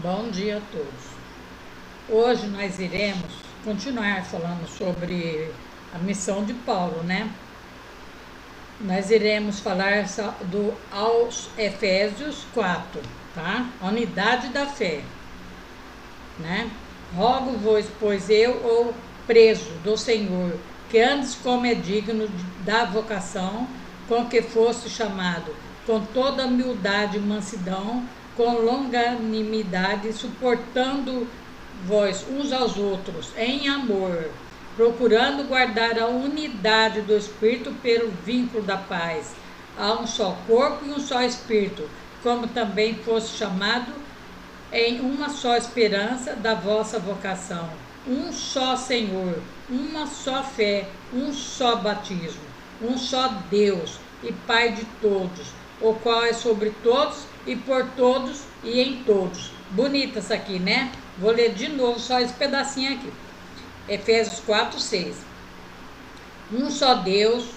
Bom dia a todos. Hoje nós iremos continuar falando sobre a missão de Paulo, né? Nós iremos falar aos Efésios 4, tá? A unidade da fé, né? Rogo-vos, pois eu, o preso do Senhor, que andes como é digno da vocação com que fosse chamado, com toda humildade e mansidão, com longanimidade, suportando vós uns aos outros em amor, procurando guardar a unidade do Espírito pelo vínculo da paz. Há um só corpo e um só Espírito, como também fosse chamado em uma só esperança da vossa vocação, um só Senhor, uma só fé, um só batismo, um só Deus e Pai de todos, o qual é sobre todos e por todos e em todos. Bonita essa aqui, né? Vou ler de novo só esse pedacinho aqui. Efésios 4, 6. Um só Deus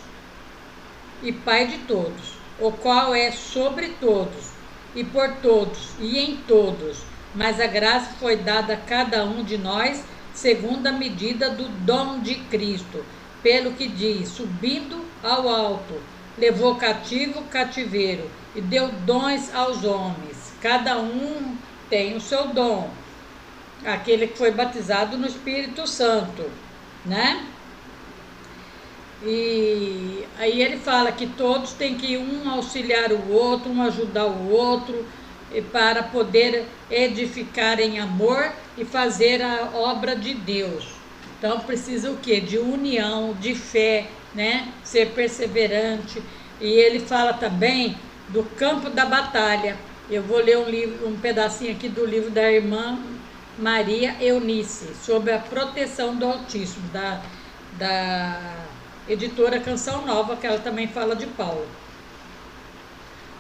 e Pai de todos, o qual é sobre todos e por todos e em todos, mas a graça foi dada a cada um de nós segundo a medida do dom de Cristo, pelo que diz, subindo ao alto, levou cativo o cativeiro e deu dons aos homens. Cada um tem o seu dom. Aquele que foi batizado no Espírito Santo, né? E aí ele fala que todos têm que um auxiliar o outro, um ajudar o outro, para poder edificar em amor e fazer a obra de Deus. Então precisa o quê? De união, de fé, né? Ser perseverante. E ele fala também do campo da batalha. Eu vou ler um pedacinho aqui do livro da irmã Maria Eunice, sobre a proteção do autismo, da editora Canção Nova, que ela também fala de Paulo.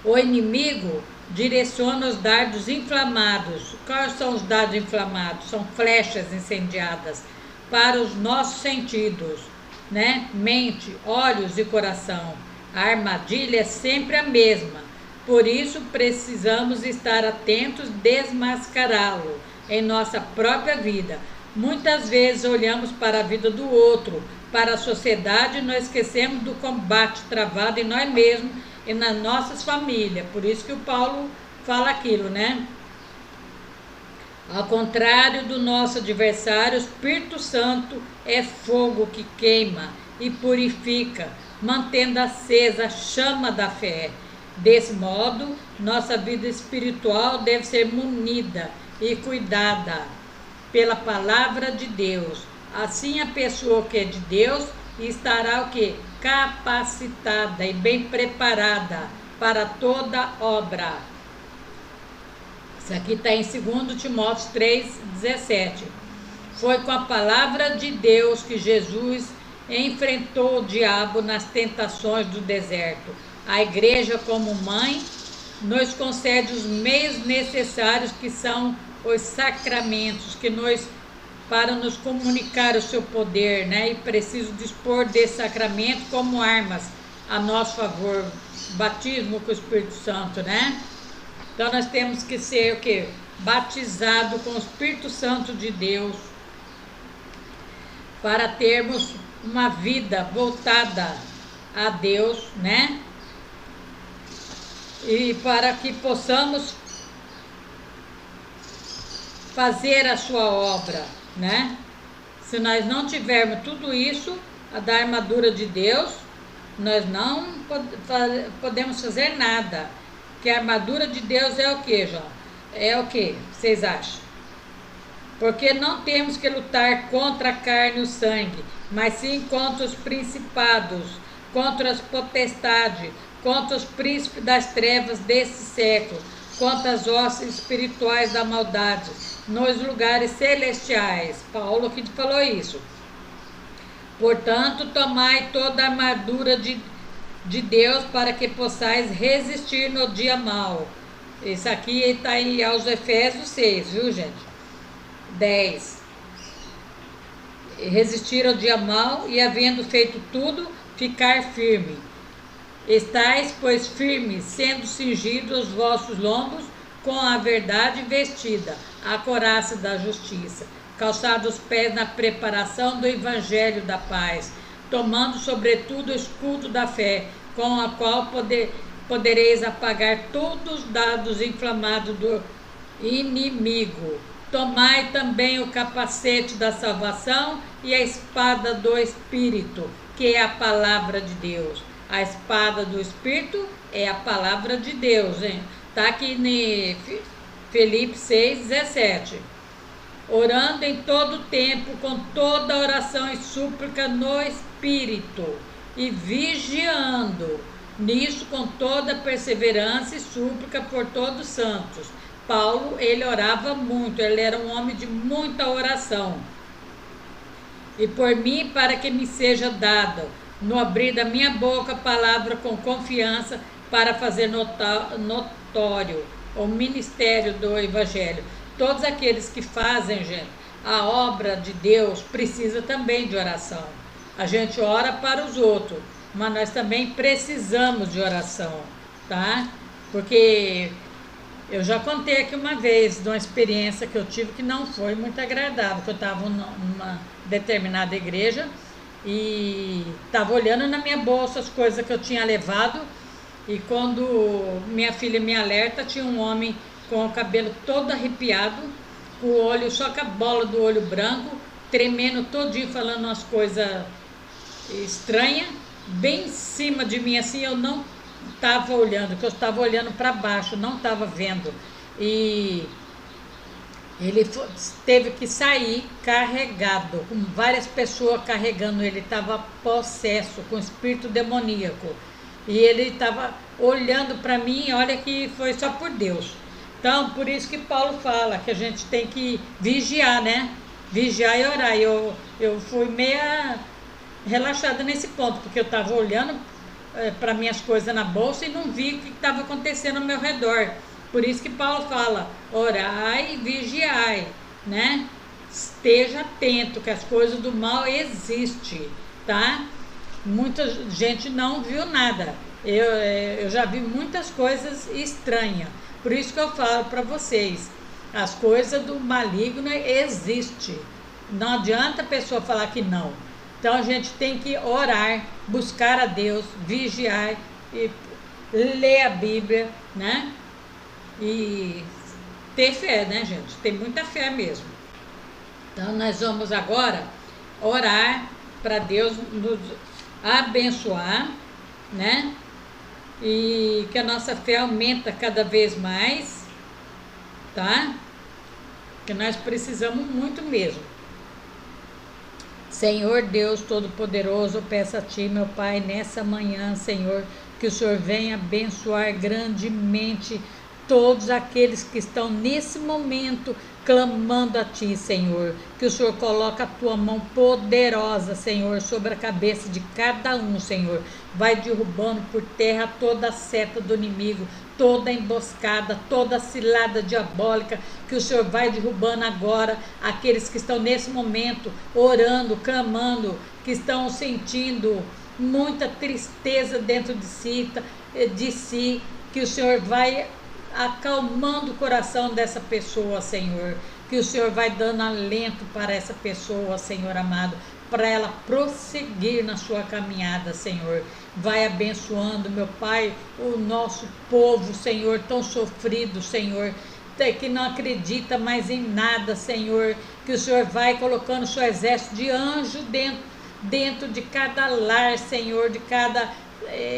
O inimigo direciona os dardos inflamados. Quais são os dardos inflamados? São flechas incendiadas para os nossos sentidos, né? Mente, olhos e coração. A armadilha é sempre a mesma. Por isso precisamos estar atentos, desmascará-lo em nossa própria vida. Muitas vezes olhamos para a vida do outro, para a sociedade, e nós esquecemos do combate travado em nós mesmos e nas nossas famílias. Por isso que o Paulo fala aquilo, né? Ao contrário do nosso adversário, o Espírito Santo é fogo que queima e purifica, mantendo acesa a chama da fé. Desse modo, nossa vida espiritual deve ser munida e cuidada pela palavra de Deus. Assim a pessoa que é de Deus estará o quê? Capacitada e bem preparada para toda obra. Isso aqui está em 2 Timóteo 3,17. Foi com a palavra de Deus que Jesus enfrentou o diabo nas tentações do deserto. A igreja, como mãe, nos concede os meios necessários, que são os sacramentos, para nos comunicar o seu poder, né? E preciso dispor desse sacramento como armas a nosso favor. Batismo com o Espírito Santo, né? Então nós temos que ser o quê? Batizado com o Espírito Santo de Deus, para termos uma vida voltada a Deus, né? E para que possamos fazer a sua obra, né? Se nós não tivermos tudo isso, da armadura de Deus, nós não podemos fazer nada. Que a armadura de Deus é o que, João? É o que vocês acham? Porque não temos que lutar contra a carne e o sangue, mas sim contra os principados, contra as potestades, contra os príncipes das trevas desse século, contra as hostes espirituais da maldade nos lugares celestiais. Paulo que falou isso. Portanto, tomai toda a armadura de Deus para que possais resistir no dia mau. Isso aqui está aí aos Efésios 6, viu, gente? 10. Resistir ao dia mau e, havendo feito tudo, ficar firme. Estais, pois, firmes, sendo cingidos os vossos lombos com a verdade vestida, a couraça da justiça, calçados os pés na preparação do evangelho da paz, tomando sobretudo o escudo da fé, com a qual podereis apagar todos os dardos inflamados do inimigo. Tomai também o capacete da salvação e a espada do Espírito, que é a palavra de Deus. A espada do Espírito é a palavra de Deus, hein? Está aqui em Filipenses 6,17. Orando em todo tempo, com toda oração e súplica no Espírito, e vigiando nisso com toda perseverança e súplica por todos os santos. Paulo, ele orava muito, ele era um homem de muita oração. E por mim, para que me seja dada, no abrir da minha boca, palavra com confiança, para fazer notório o ministério do Evangelho. Todos aqueles que fazem, gente, a obra de Deus precisa também de oração. A gente ora para os outros, mas nós também precisamos de oração, tá? Porque eu já contei aqui uma vez de uma experiência que eu tive que não foi muito agradável, que eu estava numa determinada igreja e estava olhando na minha bolsa as coisas que eu tinha levado, e quando minha filha me alerta, tinha um homem com o cabelo todo arrepiado, com o olho, só com a bola do olho branco, tremendo todinho, falando umas coisas estranhas, bem em cima de mim, assim. Eu não estava olhando, porque eu estava olhando para baixo, não estava vendo. E ele teve que sair carregado, com várias pessoas carregando ele, estava possesso, com espírito demoníaco. E ele estava olhando para mim, olha que foi só por Deus. Então, por isso que Paulo fala que a gente tem que vigiar, né? Vigiar e orar. Eu fui meia relaxada nesse ponto, porque eu estava olhando para minhas coisas na bolsa e não vi o que estava acontecendo ao meu redor. Por isso que Paulo fala, orai e vigiai, né? Esteja atento que as coisas do mal existem, tá? Muita gente não viu nada. Eu já vi muitas coisas estranhas. Por isso que eu falo para vocês, as coisas do maligno existem. Não adianta a pessoa falar que não. Então a gente tem que orar, buscar a Deus, vigiar e ler a Bíblia, né? E ter fé, né, gente? Ter muita fé mesmo. Então nós vamos agora orar para Deus nos abençoar, né? E que a nossa fé aumenta cada vez mais, tá? Que nós precisamos muito mesmo. Senhor Deus Todo-Poderoso, eu peço a Ti, meu Pai, nessa manhã, Senhor, que o Senhor venha abençoar grandemente todos aqueles que estão nesse momento clamando a Ti, Senhor, que o Senhor coloque a Tua mão poderosa, Senhor, sobre a cabeça de cada um, Senhor, vai derrubando por terra toda a seta do inimigo, toda a emboscada, toda a cilada diabólica, que o Senhor vai derrubando agora aqueles que estão nesse momento orando, clamando, que estão sentindo muita tristeza dentro de si, que o Senhor vai acalmando o coração dessa pessoa, Senhor, que o Senhor vai dando alento para essa pessoa, Senhor amado, para ela prosseguir na sua caminhada, Senhor. Vai abençoando, meu Pai, o nosso povo, Senhor, tão sofrido, Senhor, que não acredita mais em nada, Senhor, que o Senhor vai colocando o seu exército de anjo dentro de cada lar, Senhor, de cada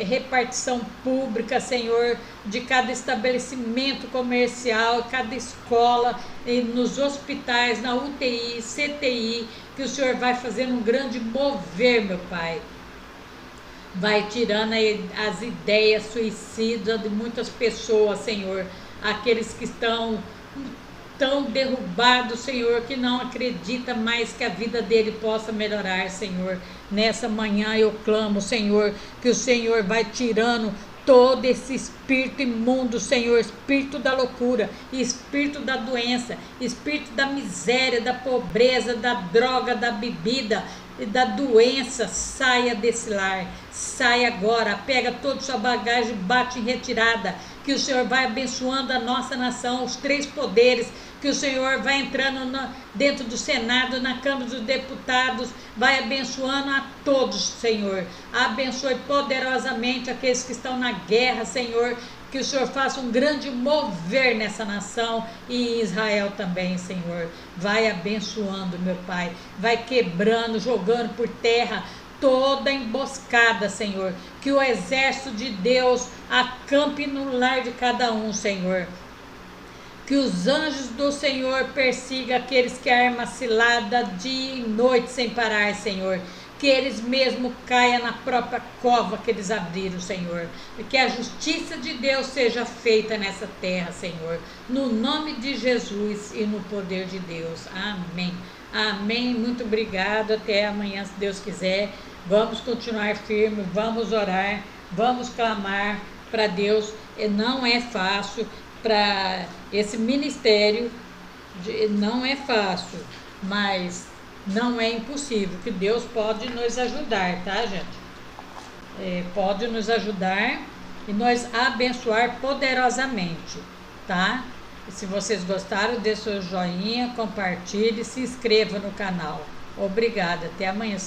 repartição pública, Senhor, de cada estabelecimento comercial, cada escola, nos hospitais, na UTI, CTI, que o Senhor vai fazendo um grande mover, meu Pai. Vai tirando as ideias suicidas de muitas pessoas, Senhor, aqueles que estão tão derrubados, Senhor, que não acredita mais que a vida dele possa melhorar, Senhor. Nessa manhã eu clamo, Senhor, que o Senhor vai tirando todo esse espírito imundo, Senhor, espírito da loucura, espírito da doença, espírito da miséria, da pobreza, da droga, da bebida, da doença saia desse lar, saia agora, pega toda a sua bagagem, bate em retirada, que o Senhor vai abençoando a nossa nação, os 3 poderes, que o Senhor vai entrando dentro do Senado, na Câmara dos Deputados, vai abençoando a todos, Senhor. Abençoe poderosamente aqueles que estão na guerra, Senhor. Que o Senhor faça um grande mover nessa nação e em Israel também, Senhor. Vai abençoando, meu Pai. Vai quebrando, jogando por terra toda emboscada, Senhor. Que o exército de Deus acampe no lar de cada um, Senhor. Que os anjos do Senhor persigam aqueles que armam cilada dia e noite sem parar, Senhor. Que eles mesmo caiam na própria cova que eles abriram, Senhor. E que a justiça de Deus seja feita nessa terra, Senhor. No nome de Jesus e no poder de Deus. Amém. Amém. Muito obrigado. Até amanhã, se Deus quiser. Vamos continuar firme, vamos orar, vamos clamar para Deus. E não é fácil. Para esse ministério, não é fácil, mas não é impossível, que Deus pode nos ajudar, tá, gente? Pode nos ajudar e nos abençoar poderosamente, tá? E se vocês gostaram, dê seu joinha, compartilhe, se inscreva no canal. Obrigada, até amanhã.